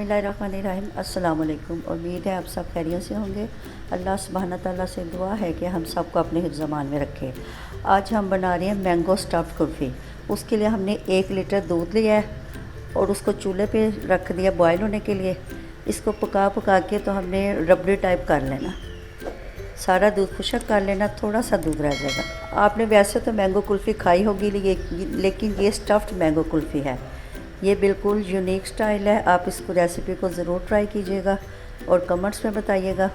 बिस्मिल्लाहिर्रहमानिर्रहीम। अस्सलाम वालेकुम। उम्मीद है आप सब खैरियत से होंगे। अल्लाह सुब्हाना ताला से दुआ है कि हम सबको अपने हिफ्ज़ ज़मान में रखे। आज हम बना रहे हैं मैंगो स्टफ़्ड कुल्फ़ी। उसके लिए हमने 1 लीटर दूध लिया है और उसको चूल्हे पे रख दिया बॉयल होने के लिए। इसको पका के तो हमने रबड़ी टाइप कर लेना, सारा दूध खुशक कर लेना, थोड़ा सा दूध रह जाएगा। आपने वैसे तो मैंगो कुल्फ़ी खाई होगी, लेकिन ये स्टफ़्ड मैंगो कुल्फ़ी है। ये बिल्कुल यूनिक स्टाइल है। आप इसको रेसिपी को ज़रूर ट्राई कीजिएगा और कमेंट्स में बताइएगा।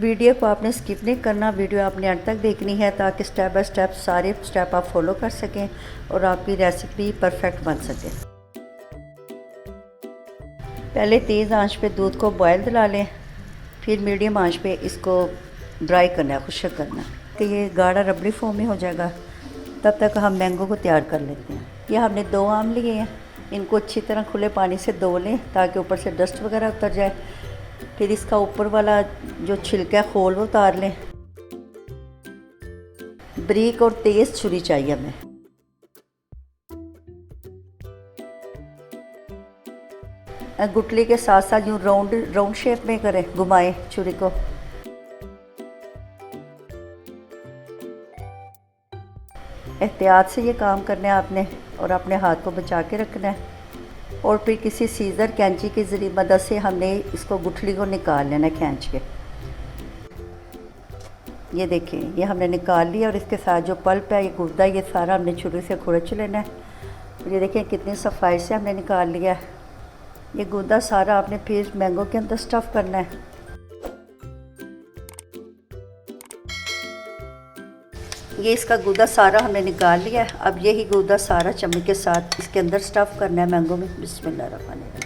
वीडियो को आपने स्किप नहीं करना, वीडियो आपने अंत तक देखनी है ताकि स्टेप बाय स्टेप सारे स्टेप आप फॉलो कर सकें और आपकी रेसिपी परफेक्ट बन सके। पहले तेज़ आंच पे दूध को बॉयल दिला लें, फिर मीडियम आंच पे इसको ड्राई करना है, खुशक करना है कि ये गाढ़ा रबड़ी फॉर्म में हो जाएगा। तब तक हम मैंगो को तैयार कर लेते हैं। ये हमने 2 आम लिए हैं, इनको अच्छी तरह खुले पानी से धो लें ताकि ऊपर से डस्ट वगैरह उतर जाए। फिर इसका ऊपर वाला जो छिलका है खोल वो उतार लें। बारीक और तेज़ छुरी चाहिए हमें। गुठली के साथ साथ यूँ राउंड शेप में करें, घुमाएं छुरी को। एहतियात से ये काम करना है आपने और अपने हाथ को बचा के रखना है। और फिर किसी सीज़र कैंची की ज़रिए मदद से हमने इसको गुठली को निकाल लेना है खींच के। ये देखिए, ये हमने निकाल लिया और इसके साथ जो पल्प है, ये गुर्दा, ये सारा हमने छुरी से खुरच लेना है। और ये देखिए कितनी सफाई से हमने निकाल लिया है। ये गुर्दा सारा आपने फिर मैंगो के अंदर स्टफ़ करना है। ये इसका गुदा सारा हमने निकाल लिया है। अब यही गुदा सारा चम्मच के साथ इसके अंदर स्टफ़ करना है मैंगो में। बिस्मिल्लाहिर्रहमानिर्रहीम।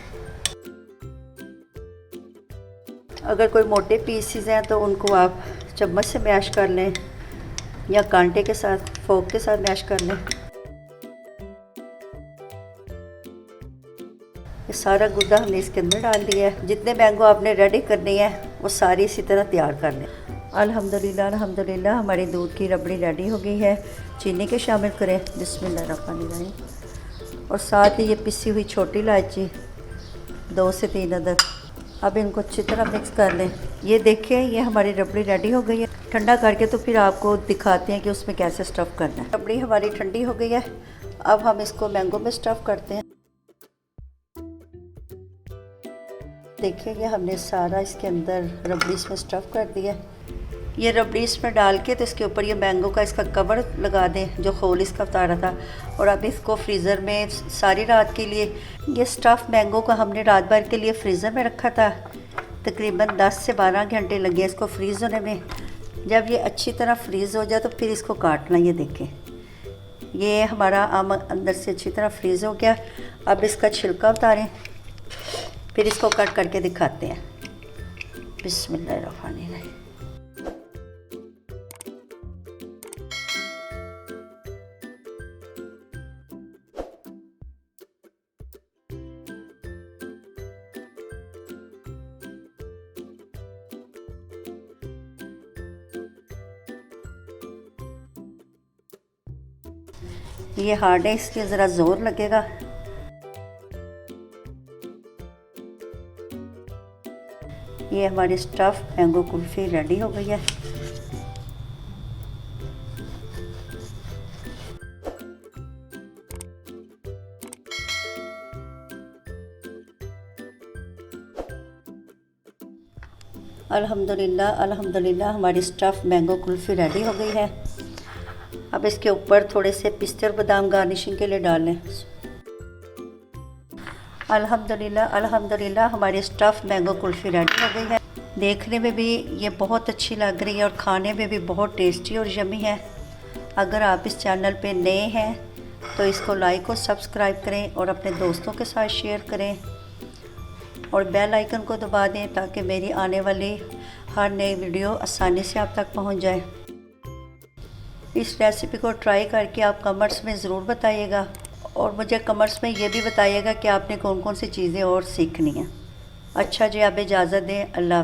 अगर कोई मोटे पीसेस हैं तो उनको आप चम्मच से मैश कर लें या कांटे के साथ, फोक के साथ मैश कर लें। ये सारा गुदा हमने इसके अंदर डाल दिया है। जितने मैंगो आपने रेडी करनी है वो सारी इसी तरह तैयार कर लें। अल्हम्दुलिल्लाह हमारी दूध की रबड़ी रेडी हो गई है। चीनी के शामिल करें, बिस्मिल्लाहिर्रहमानिर्रहीम। और साथ ही ये पिसी हुई छोटी इलायची 2 से 3 अदद। अब इनको अच्छी तरह मिक्स कर लें। ये देखिए, ये हमारी रबड़ी रेडी हो गई है। ठंडा करके तो फिर आपको दिखाते हैं कि उसमें कैसे स्टफ़ करना है। रबड़ी हमारी ठंडी हो गई है। अब हम इसको मैंगो में स्टफ़ करते हैं। देखिए, ये हमने सारा इसके अंदर रबड़ी इसमें स्टफ़ कर दिया। ये रबड़ी इसमें डाल के तो इसके ऊपर ये मैंगो का इसका कवर लगा दें जो खोल इसका उतारा था। और अब इसको फ्रीज़र में सारी रात के लिए, ये स्टफ़ मैंगो का हमने रात भर के लिए फ्रीज़र में रखा था। तकरीबन 10 से 12 घंटे लगे इसको फ्रीज़ होने में। जब ये अच्छी तरह फ्रीज़ हो जाए तो फिर इसको काटना। ये देखें, ये हमारा आम अंदर से अच्छी तरह फ्रीज़ हो गया। अब इसका छिलका उतारें, फिर इसको कट करके दिखाते हैं। बिस्मिल्लाहिर्रहमानिर्रहीम। ये हार्ड है, इसलिए ज़रा ज़ोर लगेगा। ये हमारी स्टफ़ मैंगो कुल्फ़ी रेडी हो गई है। अल्हम्दुलिल्लाह हमारी स्टफ़ मैंगो कुल्फ़ी रेडी हो गई है। अब इसके ऊपर थोड़े से पिस्ते और बादाम गार्निशिंग के लिए डालें। अल्हम्दुलिल्लाह हमारी स्टफ़ मैंगो कुल्फ़ी रेडी हो गई है। देखने में भी ये बहुत अच्छी लग रही है और खाने में भी बहुत टेस्टी और यम्मी है। अगर आप इस चैनल पे नए हैं तो इसको लाइक और सब्सक्राइब करें और अपने दोस्तों के साथ शेयर करें और बेल आइकन को दबा दें ताकि मेरी आने वाली हर नई वीडियो आसानी से आप तक पहुंच जाए। इस रेसिपी को ट्राई करके आप कमेंट्स में ज़रूर बताइएगा और मुझे कमेंट्स में ये भी बताइएगा कि आपने कौन कौन सी चीज़ें और सीखनी हैं। अच्छा जी, आप इजाज़त दें। अल्लाह।